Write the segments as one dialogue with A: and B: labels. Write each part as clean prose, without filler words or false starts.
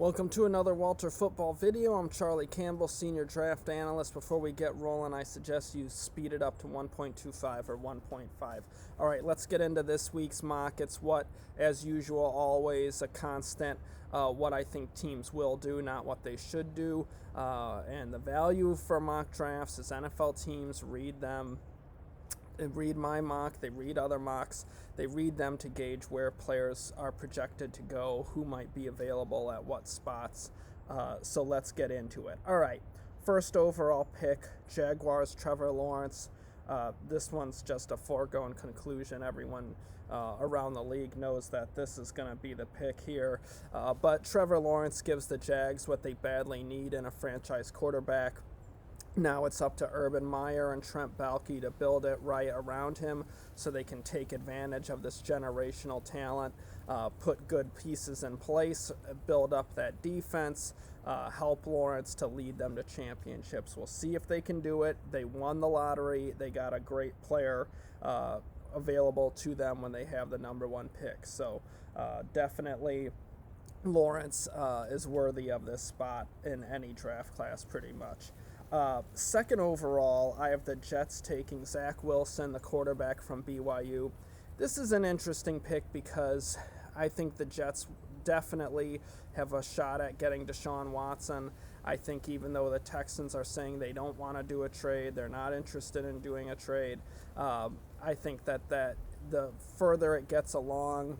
A: Welcome to another Walter Football video. I'm Charlie Campbell, Senior Draft Analyst. Before we get rolling, I suggest you speed it up to 1.25 or 1.5. All right, let's get into this week's mock. It's what, as usual, always a constant, what I think teams will do, not what they should do. And the value for mock drafts is NFL teams read them. They read my mock, they read other mocks, they read them to gauge where players are projected to go, who might be available at what spots. So let's get into it. All right, first overall pick, Jaguars, Trevor Lawrence. This one's just a foregone conclusion. Everyone around the league knows that this is going to be the pick here. But Trevor Lawrence gives the Jags what they badly need in a franchise quarterback. Now it's up to Urban Meyer and Trent Baalke to build it right around him so they can take advantage of this generational talent, put good pieces in place, build up that defense, help Lawrence to lead them to championships. We'll see if they can do it. They won the lottery. They got a great player available to them when they have the number one pick. So definitely Lawrence is worthy of this spot in any draft class pretty much. Second overall, I have the Jets taking Zach Wilson, the quarterback from BYU. This is an interesting pick because I think the Jets definitely have a shot at getting Deshaun Watson. I think even though the Texans are saying they don't want to do a trade, they're not interested in doing a trade, I think that the further it gets along,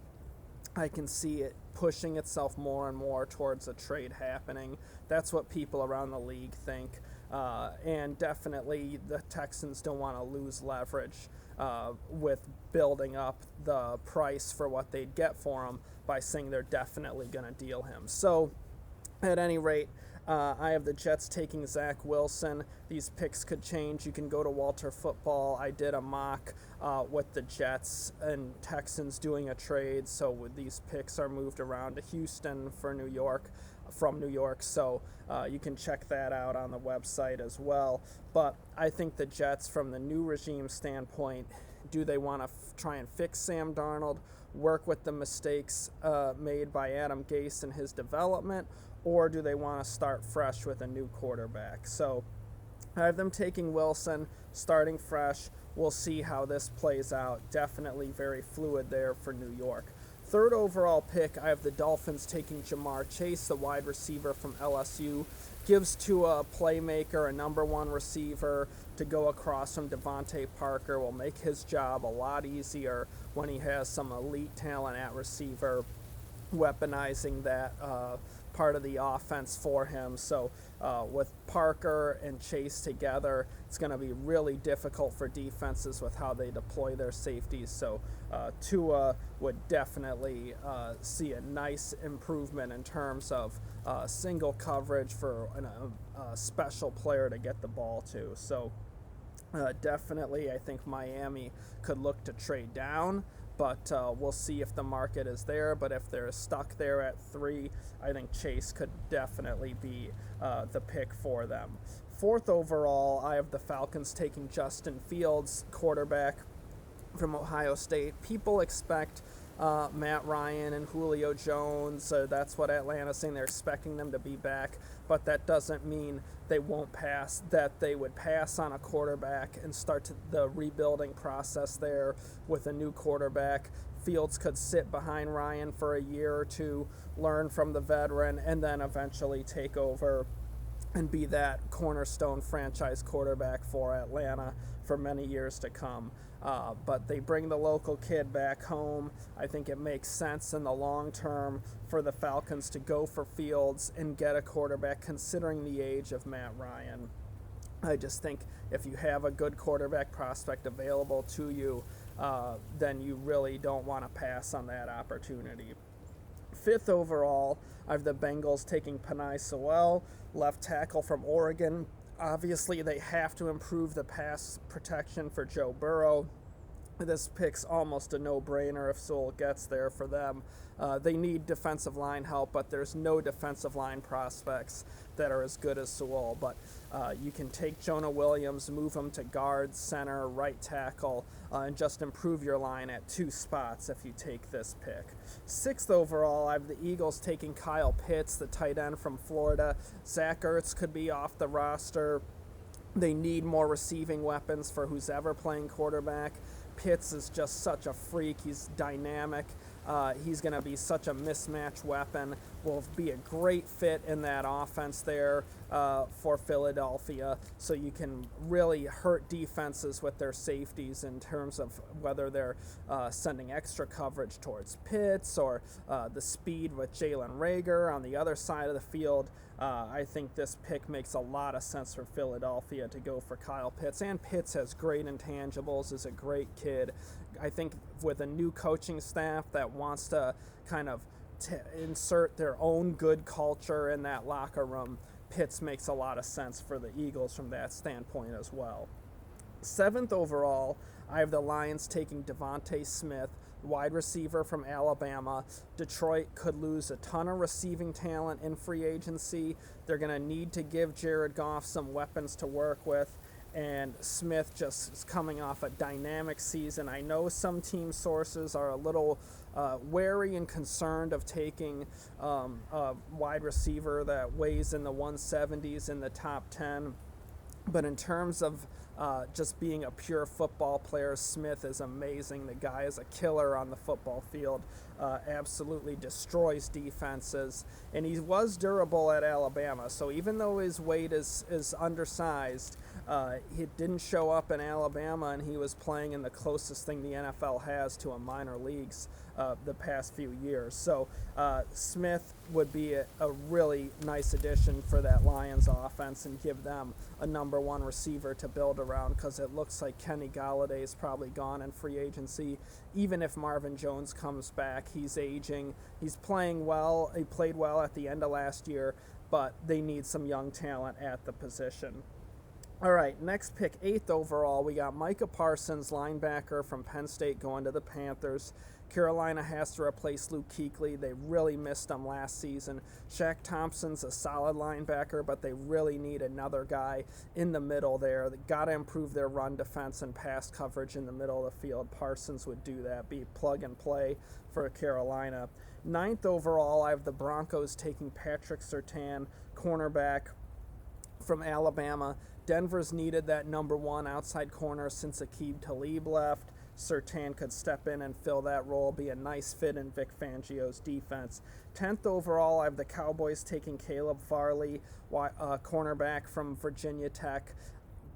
A: I can see it pushing itself more and more towards a trade happening. That's what people around the league think. And definitely the Texans don't want to lose leverage with building up the price for what they'd get for him by saying they're definitely going to deal him. So at any rate, I have the Jets taking Zach Wilson. These picks could change. You can go to Walter Football. I did a mock with the Jets and Texans doing a trade. So these picks are moved around to Houston for New York, from New York. So you can check that out on the website as well. But I think the Jets, from the new regime standpoint, do they want to try and fix Sam Darnold, work with the mistakes made by Adam Gase in his development, or do they want to start fresh with a new quarterback? So I have them taking Wilson, starting fresh. We'll see how this plays out. Definitely very fluid there for New York. Third overall pick, I have the Dolphins taking Jamar Chase, the wide receiver from LSU. Gives to a playmaker, a number one receiver, to go across from Devontae Parker. Will make his job a lot easier when he has some elite talent at receiver, weaponizing that part of the offense for him. So with Parker and Chase together, it's going to be really difficult for defenses with how they deploy their safeties. So Tua would definitely see a nice improvement in terms of single coverage for a special player to get the ball to. So definitely I think Miami could look to trade down, but we'll see if the market is there. But if they're stuck there at 3, I think Chase could definitely be the pick for them. Fourth overall, I have the Falcons taking Justin Fields, quarterback from Ohio State. People expect Matt Ryan and Julio Jones. That's what Atlanta's saying. They're expecting them to be back, but that doesn't mean they won't pass, that they would pass on a quarterback and start the rebuilding process there with a new quarterback. Fields could sit behind Ryan for a year or two, learn from the veteran, and then eventually take over and be that cornerstone franchise quarterback for Atlanta for many years to come. But they bring the local kid back home. I think it makes sense in the long term for the Falcons to go for Fields and get a quarterback considering the age of Matt Ryan. I just think if you have a good quarterback prospect available to you, then you really don't want to pass on that opportunity. Fifth overall, I have the Bengals taking Penei Sewell, left tackle from Oregon. Obviously, they have to improve the pass protection for Joe Burrow. This pick's almost a no-brainer if Sewell gets there for them. They need defensive line help, but there's no defensive line prospects that are as good as Sewell. But you can take Jonah Williams, move him to guard, center, right tackle, and just improve your line at 2 spots if you take this pick. 6th overall, I have the Eagles taking Kyle Pitts, the tight end from Florida. Zach Ertz could be off the roster. They need more receiving weapons for who's ever playing quarterback. Pitts is just such a freak. He's dynamic. He's going to be such a mismatch weapon. Will be a great fit in that offense there for Philadelphia. So you can really hurt defenses with their safeties in terms of whether they're sending extra coverage towards Pitts or the speed with Jalen Reagor on the other side of the field. I think this pick makes a lot of sense for Philadelphia to go for Kyle Pitts. And Pitts has great intangibles, is a great kid. I think with a new coaching staff that wants to kind of insert their own good culture in that locker room, Pitts makes a lot of sense for the Eagles from that standpoint as well. 7th overall, I have the Lions taking Devontae Smith, wide receiver from Alabama. Detroit could lose a ton of receiving talent in free agency. They're going to need to give Jared Goff some weapons to work with. And Smith just is coming off a dynamic season. I know some team sources are a little wary and concerned of taking a wide receiver that weighs in the 170s in the top 10. But in terms of just being a pure football player, Smith is amazing. The guy is a killer on the football field, absolutely destroys defenses, and he was durable at Alabama. So even though his weight is undersized, he didn't show up in Alabama, and he was playing in the closest thing the NFL has to a minor leagues the past few years. So Smith would be a really nice addition for that Lions offense and give them a number 1 receiver to build around, because it looks like Kenny Golladay is probably gone in free agency. Even if Marvin Jones comes back, he's aging. He's playing well. He played well at the end of last year, but they need some young talent at the position. All right, next pick, 8th overall, we got Micah Parsons, linebacker from Penn State, going to the Panthers. Carolina has to replace Luke Kuechly. They really missed him last season. Shaq Thompson's a solid linebacker, but they really need another guy in the middle there. They got to improve their run defense and pass coverage in the middle of the field. Parsons would do that, be plug and play for Carolina. 9th overall, I have the Broncos taking Patrick Surtain, cornerback from Alabama. Denver's needed that number 1 outside corner since Aqib Talib left. Surtain could step in and fill that role, be a nice fit in Vic Fangio's defense. 10th overall, I have the Cowboys taking Caleb Farley, cornerback from Virginia Tech.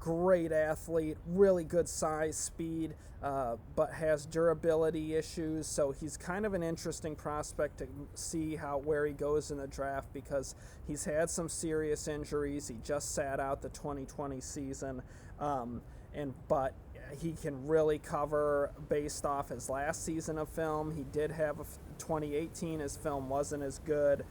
A: Great athlete, really good size, speed, but has durability issues. So he's kind of an interesting prospect to see where he goes in the draft, because he's had some serious injuries. He just sat out the 2020 season, but he can really cover based off his last season of film. He did have 2018. His film wasn't as good.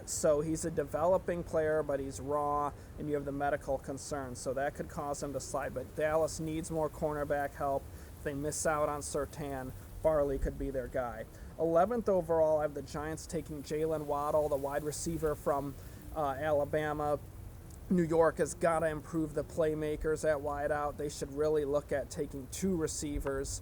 A: So he's a developing player, but he's raw, and you have the medical concerns, so that could cause him to slide. But Dallas needs more cornerback help. If they miss out on Surtain, Farley could be their guy. 11th overall, I have the Giants taking Jalen Waddle, the wide receiver from Alabama. New York has got to improve the playmakers at wideout. They should really look at taking 2 receivers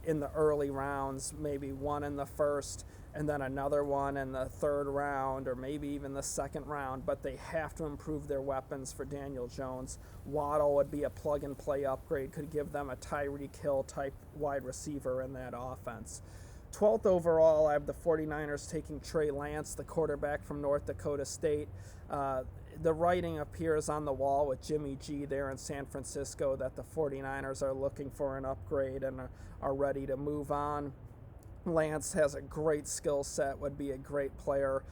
A: in the early rounds, maybe one in the first and then another one in the 3rd round, or maybe even the 2nd round. But they have to improve their weapons for Daniel Jones. Waddle would be a plug-and-play upgrade, could give them a Tyreek Hill type wide receiver in that offense. 12th overall, I have the 49ers taking Trey Lance, the quarterback from North Dakota State. The writing appears on the wall with Jimmy G there in San Francisco that the 49ers are looking for an upgrade and are ready to move on. Lance has a great skill set, would be a great player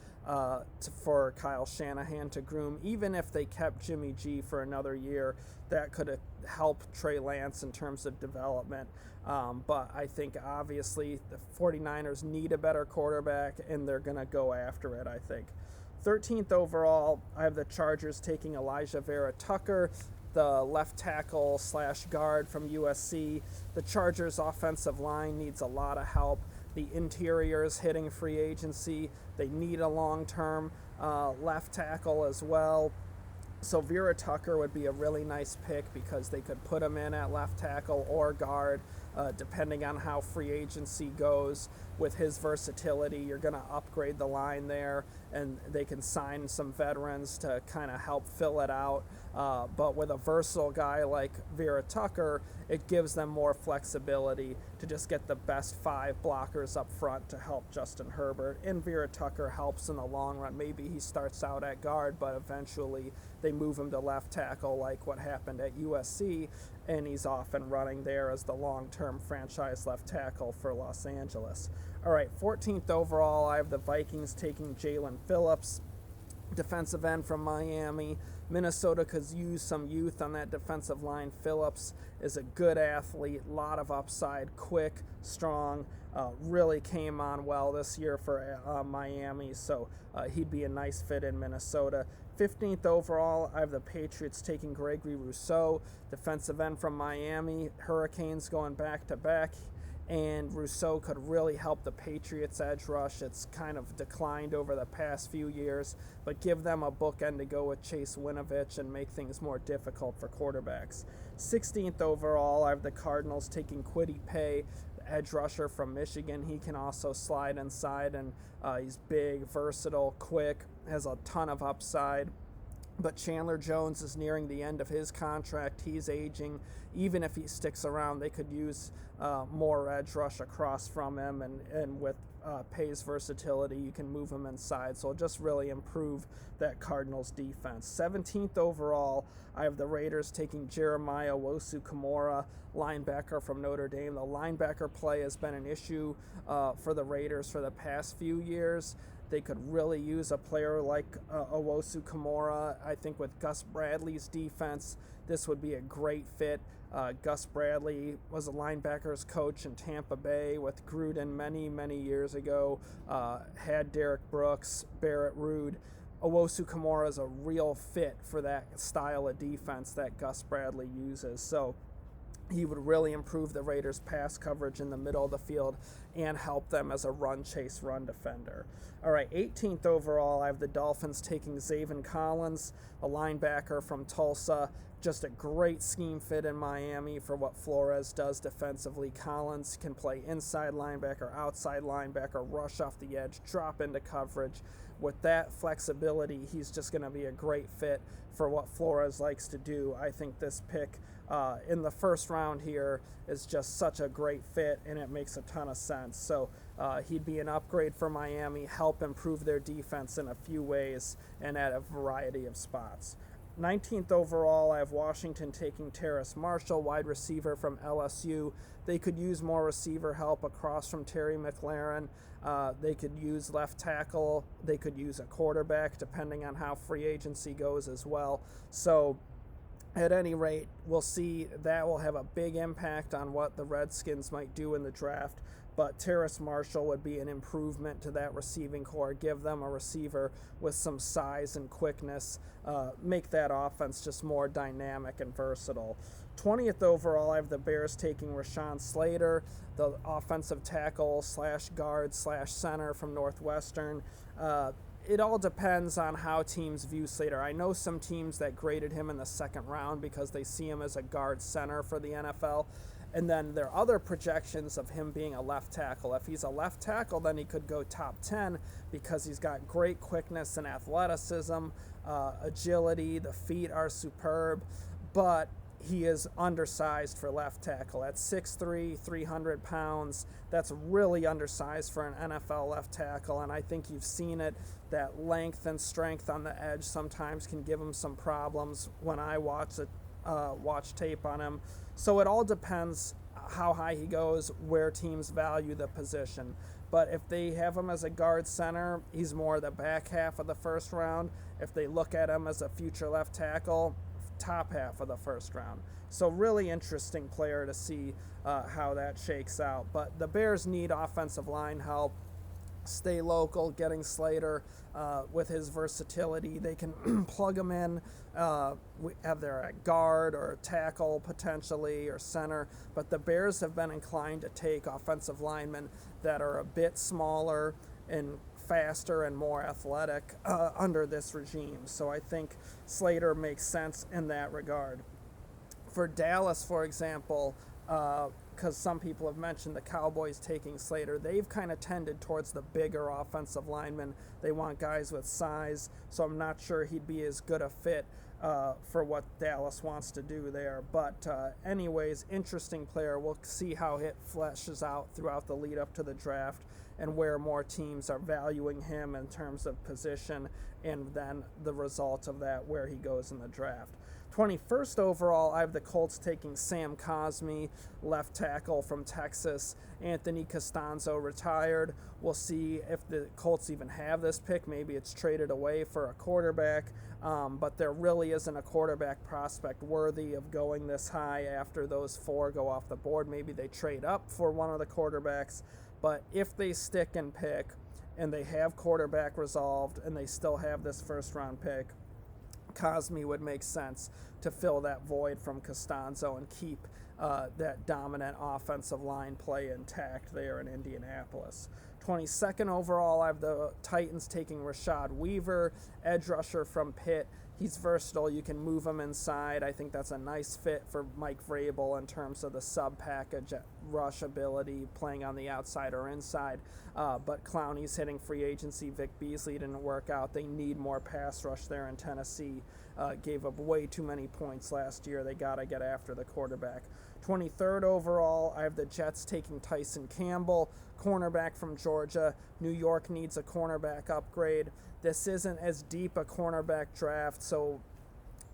A: for Kyle Shanahan to groom. Even if they kept Jimmy G for another year, that could help Trey Lance in terms of development. But I think obviously the 49ers need a better quarterback, and they're going to go after it, I think. 13th overall, I have the Chargers taking Elijah Vera Tucker, the left tackle slash guard from USC. The Chargers' offensive line needs a lot of help. The interior is hitting free agency. They need a long-term left tackle as well. So Vera Tucker would be a really nice pick because they could put him in at left tackle or guard, depending on how free agency goes. With his versatility, you're going to upgrade the line there, and they can sign some veterans to kind of help fill it out. But with a versatile guy like Vera Tucker, it gives them more flexibility to just get the best 5 blockers up front to help Justin Herbert. And Vera Tucker helps in the long run. Maybe he starts out at guard, but eventually they move him to left tackle like what happened at USC, and he's off and running there as the long-term franchise left tackle for Los Angeles. All right, 14th overall, I have the Vikings taking Jalen Phillips, defensive end from Miami. Minnesota could use some youth on that defensive line. Phillips is a good athlete, lot of upside, quick, strong, really came on well this year for Miami, so he'd be a nice fit in Minnesota. 15th overall, I have the Patriots taking Gregory Rousseau, defensive end from Miami. Hurricanes going back-to-back, and Rousseau could really help the Patriots' edge rush. It's kind of declined over the past few years, but give them a bookend to go with Chase Winovich and make things more difficult for quarterbacks. 16th overall, I have the Cardinals taking Kwity Paye, the edge rusher from Michigan. He can also slide inside, and he's big, versatile, quick, has a ton of upside. But Chandler Jones is nearing the end of his contract. He's aging. Even if he sticks around, they could use more edge rush across from him. And with Paye's versatility, you can move him inside. So it'll just really improve that Cardinals defense. 17th overall, I have the Raiders taking Jeremiah Owusu-Koramoah, linebacker from Notre Dame. The linebacker play has been an issue for the Raiders for the past few years. They could really use a player like Owusu-Koramoah. I think with Gus Bradley's defense, this would be a great fit. Gus Bradley was a linebackers coach in Tampa Bay with Gruden many years ago. Had Derek Brooks, Barrett Ruud. Owusu-Koramoah is a real fit for that style of defense that Gus Bradley uses. So he would really improve the Raiders' pass coverage in the middle of the field and help them as a run defender. All right, 18th overall, I have the Dolphins taking Zaven Collins, a linebacker from Tulsa. Just a great scheme fit in Miami for what Flores does defensively. Collins can play inside linebacker, outside linebacker, rush off the edge, drop into coverage. With that flexibility, he's just going to be a great fit for what Flores likes to do. I think this pick in the first round here is just such a great fit, and it makes a ton of sense. So he'd be an upgrade for Miami, help improve their defense in a few ways and at a variety of spots. 19th overall, I have Washington taking Terrace Marshall, wide receiver from LSU. They could use more receiver help across from Terry McLaurin. They could use left tackle. They could use a quarterback, depending on how free agency goes as well. So at any rate, we'll see. That will have a big impact on what the Redskins might do in the draft. But Terrace Marshall would be an improvement to that receiving core, give them a receiver with some size and quickness, make that offense just more dynamic and versatile. 20th overall, I have the Bears taking Rashawn Slater, the offensive tackle slash guard slash center from Northwestern. It all depends on how teams view Slater. I know some teams that graded him in the second round because they see him as a guard center for the NFL. And then there are other projections of him being a left tackle. If he's a left tackle, then he could go top 10 because he's got great quickness and athleticism, agility, the feet are superb, but he is undersized for left tackle. At 6'3", 300 pounds, that's really undersized for an NFL left tackle, and I think you've seen it. That length and strength on the edge sometimes can give him some problems when I watch tape on him. So it all depends how high he goes, where teams value the position. But if they have him as a guard center, he's more the back half of the first round. If they look at him as a future left tackle, top half of the first round. So really interesting player to see how that shakes out. But the Bears need offensive line help. stay local, getting Slater with his versatility. They can plug him in either at guard or tackle potentially or center. But the Bears have been inclined to take offensive linemen that are a bit smaller and faster and more athletic under this regime. So I think Slater makes sense in that regard. For Dallas, for example, because some people have mentioned the Cowboys taking Slater, they've kind of tended towards the bigger offensive linemen. They want guys with size, so I'm not sure he'd be as good a fit for what Dallas wants to do there. But anyways, interesting player. We'll see how it fleshes out throughout the lead up to the draft and where more teams are valuing him in terms of position, and then the result of that, where he goes in the draft. 21st overall, I have the Colts taking Sam Cosmi, left tackle from Texas. Anthony Costanzo retired. We'll see if the Colts even have this pick. Maybe it's traded away for a quarterback, but there really isn't a quarterback prospect worthy of going this high after those four go off the board. Maybe they trade up for one of the quarterbacks, but if they stick and pick and they have quarterback resolved and they still have this first-round pick, Cosmi would make sense to fill that void from Costanzo and keep that dominant offensive line play intact there in Indianapolis. 22nd overall, I have the Titans taking Rashad Weaver, edge rusher from Pitt. He's versatile. You can move him inside. I think that's a nice fit for Mike Vrabel in terms of the sub-package rush ability, playing on the outside or inside. But Clowney's hitting free agency. Vic Beasley didn't work out. They need more pass rush there in Tennessee. Gave up way too many points last year. They got to get after the quarterback. 23rd overall, I have the Jets taking Tyson Campbell, cornerback from Georgia. New York needs a cornerback upgrade. This isn't as deep a cornerback draft, so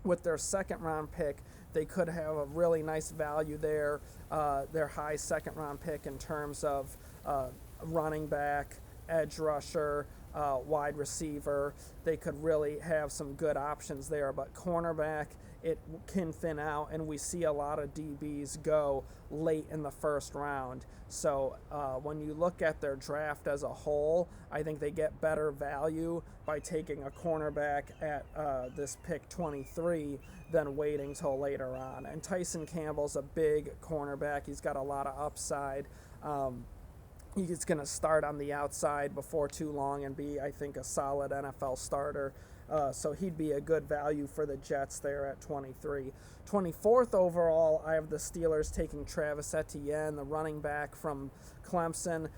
A: with their second-round pick, they could have a really nice value there, their high second-round pick in terms of running back, edge rusher, wide receiver. They could really have some good options there, but cornerback, it can thin out, and we see a lot of DBs go late in the first round. So when you look at their draft as a whole, I think they get better value by taking a cornerback at this pick 23 than waiting till later on. And Tyson Campbell's a big cornerback. He's got a lot of upside. He's going to start on the outside before too long and be, I think, a solid NFL starter. So he'd be a good value for the Jets there at 23. 24th overall, I have the Steelers taking Travis Etienne, the running back from Clemson.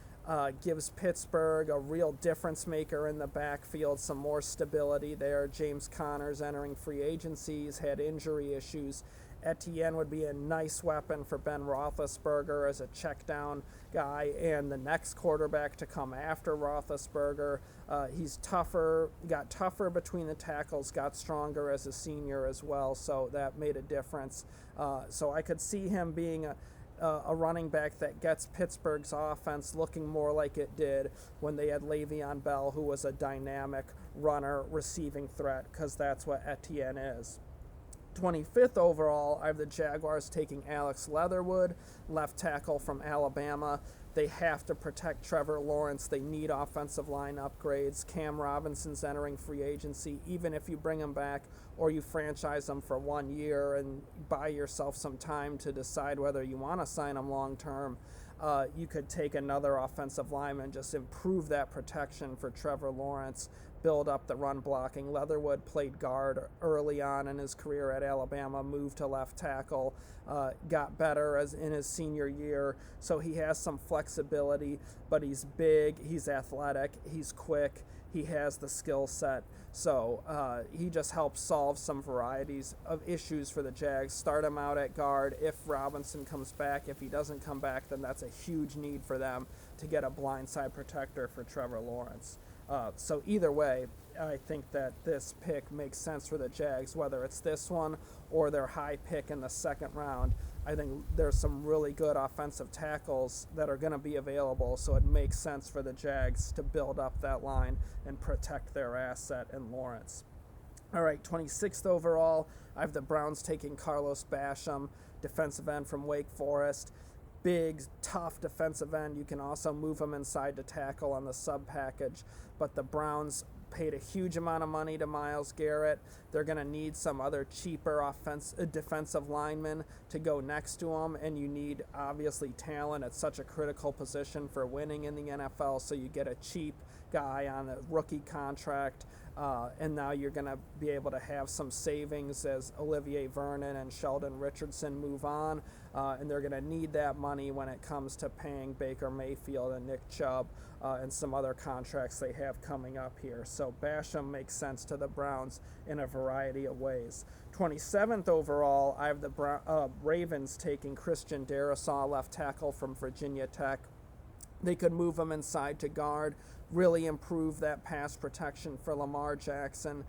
A: Gives Pittsburgh a real difference maker in the backfield, some more stability there. James Conner's entering free agency. He's had injury issues. Etienne would be a nice weapon for Ben Roethlisberger as a check down guy and the next quarterback to come after Roethlisberger. He's tougher, got tougher between the tackles, got stronger as a senior as well, so that made a difference. So I could see him being a running back that gets Pittsburgh's offense looking more like it did when they had Le'Veon Bell, who was a dynamic runner receiving threat, because that's what Etienne is. 25th overall, I have the Jaguars taking Alex Leatherwood, left tackle from Alabama. They have to protect Trevor Lawrence. They need offensive line upgrades. Cam Robinson's entering free agency. Even if you bring him back or you franchise him for 1 year and buy yourself some time to decide whether you want to sign him long term, you could take another offensive lineman, just improve that protection for Trevor Lawrence, build up the run blocking. Leatherwood played guard early on in his career at Alabama, moved to left tackle, got better as in his senior year, so he has some flexibility, but he's big, he's athletic, he's quick, he has the skill set, so he just helps solve some varieties of issues for the Jags. Start him out at guard if Robinson comes back. If he doesn't come back, then that's a huge need for them to get a blindside protector for Trevor Lawrence. So either way, I think that this pick makes sense for the Jags, whether it's this one or their high pick in the second round. I think there's some really good offensive tackles that are going to be available, so it makes sense for the Jags to build up that line and protect their asset in Lawrence. All right, 26th overall, I have the Browns taking Carlos Basham, defensive end from Wake Forest. big, tough defensive end. You can also move him inside to tackle on the sub package. But the Browns paid a huge amount of money to Myles Garrett. They're going to need some other cheaper defensive linemen to go next to him, and you need, obviously, talent at such a critical position for winning in the NFL, so you get a cheap guy on a rookie contract, and now you're going to be able to have some savings as Olivier Vernon and Sheldon Richardson move on, and they're going to need that money when it comes to paying Baker Mayfield and Nick Chubb and some other contracts they have coming up here. So Basham makes sense to the Browns in a variety of ways. 27th overall, I have the Ravens taking Christian Darrisaw, left tackle from Virginia Tech. They could move him inside to guard, really improve that pass protection for Lamar Jackson,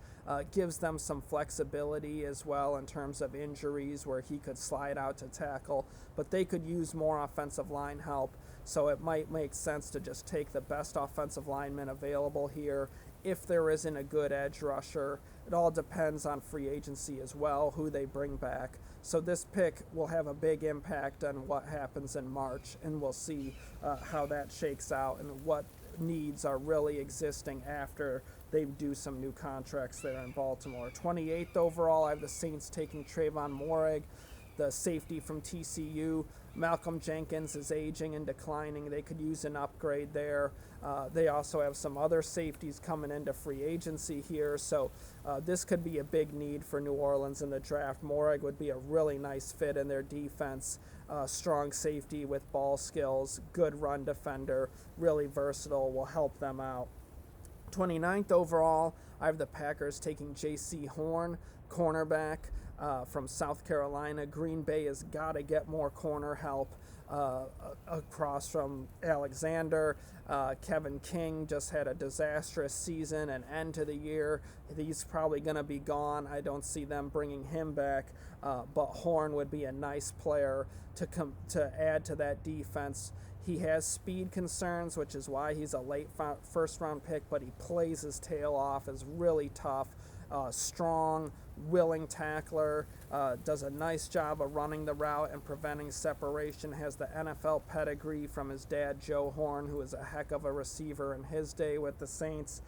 A: gives them some flexibility as well in terms of injuries where he could slide out to tackle, but they could use more offensive line help, so it might make sense to just take the best offensive lineman available here if there isn't a good edge rusher. It all depends on free agency as well, who they bring back. So this pick will have a big impact on what happens in March, and we'll see how that shakes out and what needs are really existing after they do some new contracts there in Baltimore. 28th overall, I have the Saints taking Trayvon Moehrig, the safety from TCU. Malcolm Jenkins is aging and declining. They could use an upgrade there. They also have some other safeties coming into free agency here, so this could be a big need for New Orleans in the draft. Moehrig would be a really nice fit in their defense. Strong safety with ball skills, good run defender, really versatile, will help them out. 29th overall, I have the Packers taking J.C. Horn, cornerback from South Carolina. Green Bay has got to get more corner help across from Alexander. Kevin King just had a disastrous season and end to the year. He's probably going to be gone. I don't see them bringing him back, but Horn would be a nice player to add to that defense. He has speed concerns, which is why he's a late first-round pick, but he plays his tail off, is really tough, strong, willing tackler, does a nice job of running the route and preventing separation, has the NFL pedigree from his dad, Joe Horn, who was a heck of a receiver in his day with the Saints.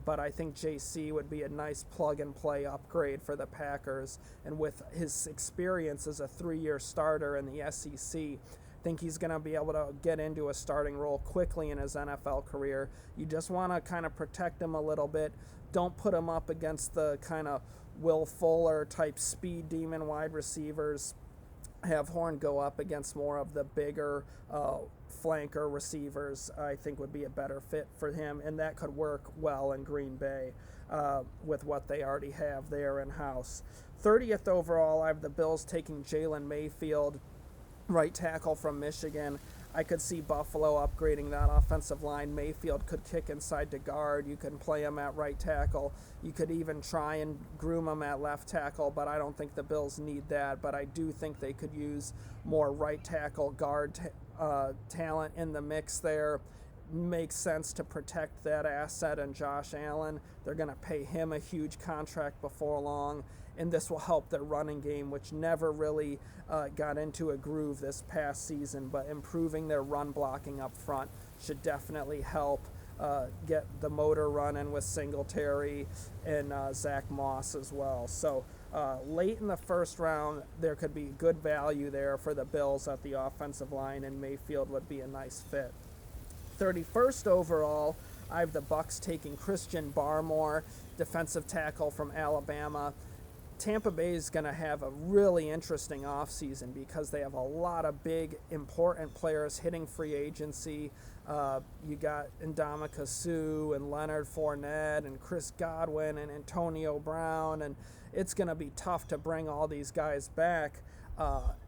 A: But I think JC would be a nice plug-and-play upgrade for the Packers, and with his experience as a 3-year starter in the SEC, I think he's going to be able to get into a starting role quickly in his NFL career. You just want to kind of protect him a little bit. Don't put him up against the kind of Will Fuller type speed demon wide receivers. Have Horn go up against more of the bigger flanker receivers. I think would be a better fit for him, and that could work well in Green Bay with what they already have there in-house. 30th overall, I have the Bills taking Jalen Mayfield, right tackle from Michigan. I could see Buffalo upgrading that offensive line. Mayfield could kick inside to guard. You can play him at right tackle. You could even try and groom him at left tackle, but I don't think the Bills need that. But I do think they could use more right tackle guard talent in the mix there. Makes sense to protect that asset and Josh Allen. They're going to pay him a huge contract before long, and this will help their running game, which never really got into a groove this past season, but improving their run blocking up front should definitely help get the motor running with Singletary and Zach Moss as well. So late in the first round, there could be good value there for the Bills at the offensive line, and Mayfield would be a nice fit. 31st overall, I have the Bucks taking Christian Barmore, defensive tackle from Alabama. Tampa Bay is going to have a really interesting offseason because they have a lot of big, important players hitting free agency. You got Ndamukong Suh and Leonard Fournette and Chris Godwin and Antonio Brown, and it's going to be tough to bring all these guys back.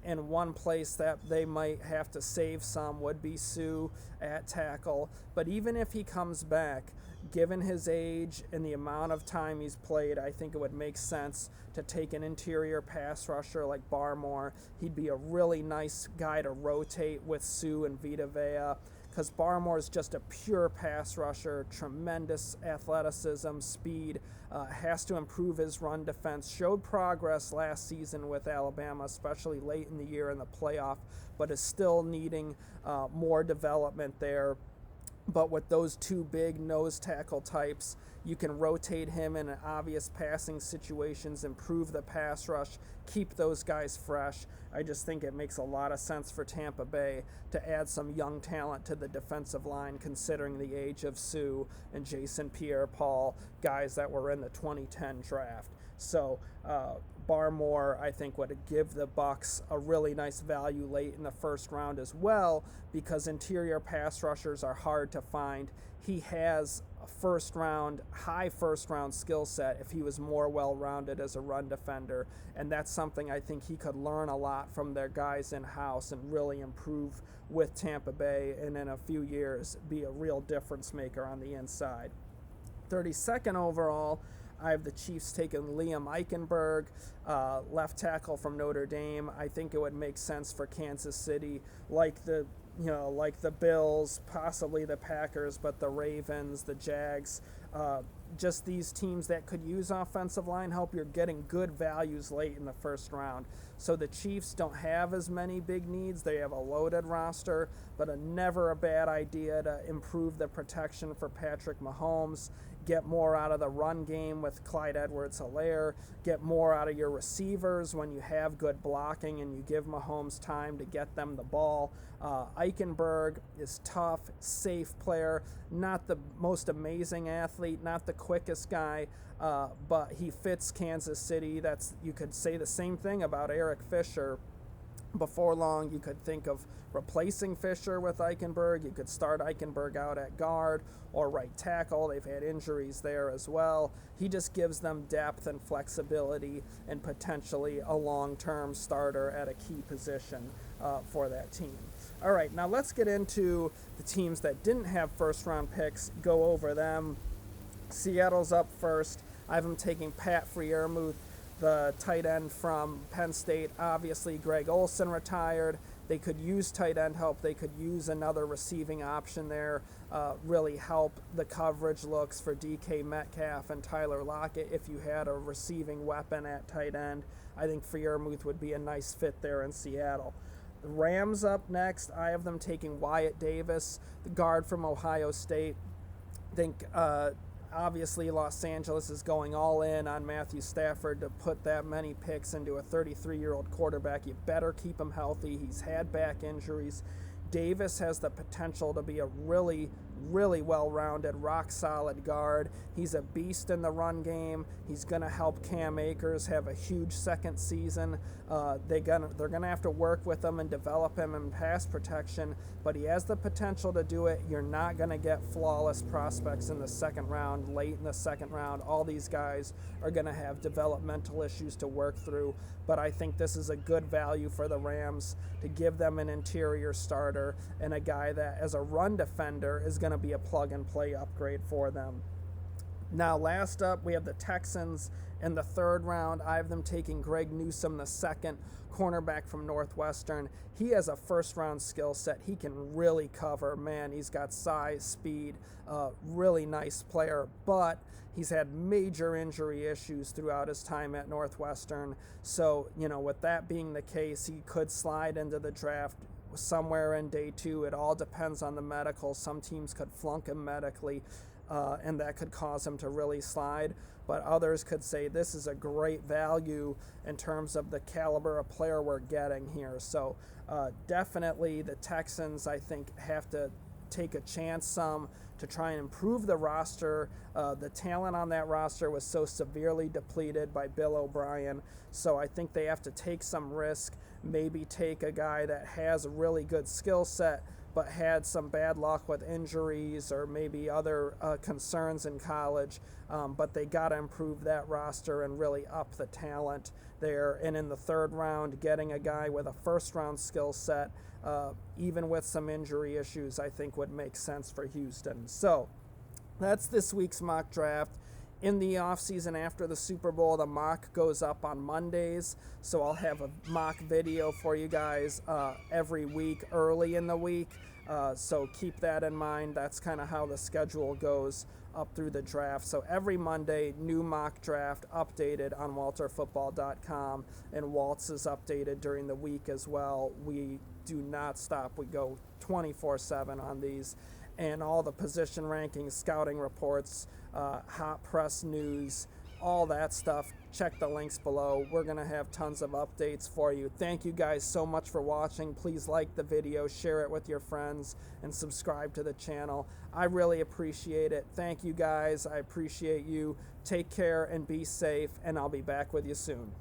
A: And one place that they might have to save some would be Suh at tackle. But even if he comes back, given his age and the amount of time he's played, I think it would make sense to take an interior pass rusher like Barmore. He'd be a really nice guy to rotate with Suh and Vita Vea. because Barmore is just a pure pass rusher, tremendous athleticism, speed, has to improve his run defense, showed progress last season with Alabama, especially late in the year in the playoff, but is still needing more development there. But with those two big nose tackle types, you can rotate him in obvious passing situations, improve the pass rush, keep those guys fresh. I just think it makes a lot of sense for Tampa Bay to add some young talent to the defensive line, considering the age of Sue and Jason Pierre-Paul, guys that were in the 2010 draft. So Barmore, I think, would give the Bucs a really nice value late in the first round as well, because interior pass rushers are hard to find. He has a high first round skill set if he was more well-rounded as a run defender, and that's something I think he could learn a lot from their guys in-house and really improve with Tampa Bay, and in a few years be a real difference maker on the inside. 32nd overall, I have the Chiefs taking Liam Eichenberg, left tackle from Notre Dame. I think it would make sense for Kansas City, like the Bills, possibly the Packers, but the Ravens, the Jags, just these teams that could use offensive line help. You're getting good values late in the first round. So the Chiefs don't have as many big needs. They have a loaded roster, but never a bad idea to improve the protection for Patrick Mahomes, get more out of the run game with Clyde Edwards-Helaire, get more out of your receivers when you have good blocking and you give Mahomes time to get them the ball. Eichenberg is tough, safe player, not the most amazing athlete, not the quickest guy, but he fits Kansas City. You could say the same thing about Eric Fisher. Before long, you could think of replacing Fisher with Eichenberg. You could start Eichenberg out at guard or right tackle. They've had injuries there as well. He just gives them depth and flexibility and potentially a long-term starter at a key position for that team. All right, now let's get into the teams that didn't have first-round picks, go over them. Seattle's up first. I have them taking Pat Freiermuth, the tight end from Penn State. Obviously, Greg Olsen retired. They could use tight end help. They could use another receiving option there, really help the coverage looks for DK Metcalf and Tyler Lockett if you had a receiving weapon at tight end. I think Freiermuth would be a nice fit there in Seattle. The Rams up next. I have them taking Wyatt Davis, the guard from Ohio State. I think obviously Los Angeles is going all in on Matthew Stafford to put that many picks into a 33-year-old quarterback. You better keep him healthy. He's had back injuries. Davis has the potential to be a really, really well-rounded, rock-solid guard. He's a beast in the run game. He's going to help Cam Akers have a huge second season. They're gonna have to work with him and develop him in pass protection, but he has the potential to do it. You're not going to get flawless prospects in the second round, late in the second round. All these guys are going to have developmental issues to work through, but I think this is a good value for the Rams to give them an interior starter and a guy that, as a run defender, is going to be a plug-and-play upgrade for them. Now, last up, we have the Texans in the third round. I have them taking Greg Newsome, the second cornerback from Northwestern. He has a first-round skill set. He can really cover. Man, he's got size, speed, really nice player, but he's had major injury issues throughout his time at Northwestern. So, with that being the case, he could slide into the draft somewhere in day two. It all depends on the medical. Some teams could flunk him medically, and that could cause him to really slide. But others could say this is a great value in terms of the caliber of player we're getting here. So definitely the Texans, I think, have to take a chance some to try and improve the roster. The talent on that roster was so severely depleted by Bill O'Brien. So I think they have to take some risk, maybe take a guy that has a really good skill set but had some bad luck with injuries or maybe other concerns in college. But they got to improve that roster and really up the talent there. And in the third round, getting a guy with a first-round skill set, even with some injury issues, I think would make sense for Houston. So that's this week's mock draft. In the off season after the Super Bowl, the mock goes up on Mondays, so I'll have a mock video for you guys every week, early in the week. So keep that in mind. That's kind of how the schedule goes up through the draft. So every Monday, new mock draft updated on walterfootball.com, and Waltz is updated during the week as well. We do not stop. We go 24/7 on these, and all the position rankings, scouting reports, hot press news, all that stuff. Check the links below. We're going to have tons of updates for you. Thank you guys so much for watching. Please like the video, share it with your friends, and subscribe to the channel. I really appreciate it. Thank you guys. I appreciate you. Take care and be safe, and I'll be back with you soon.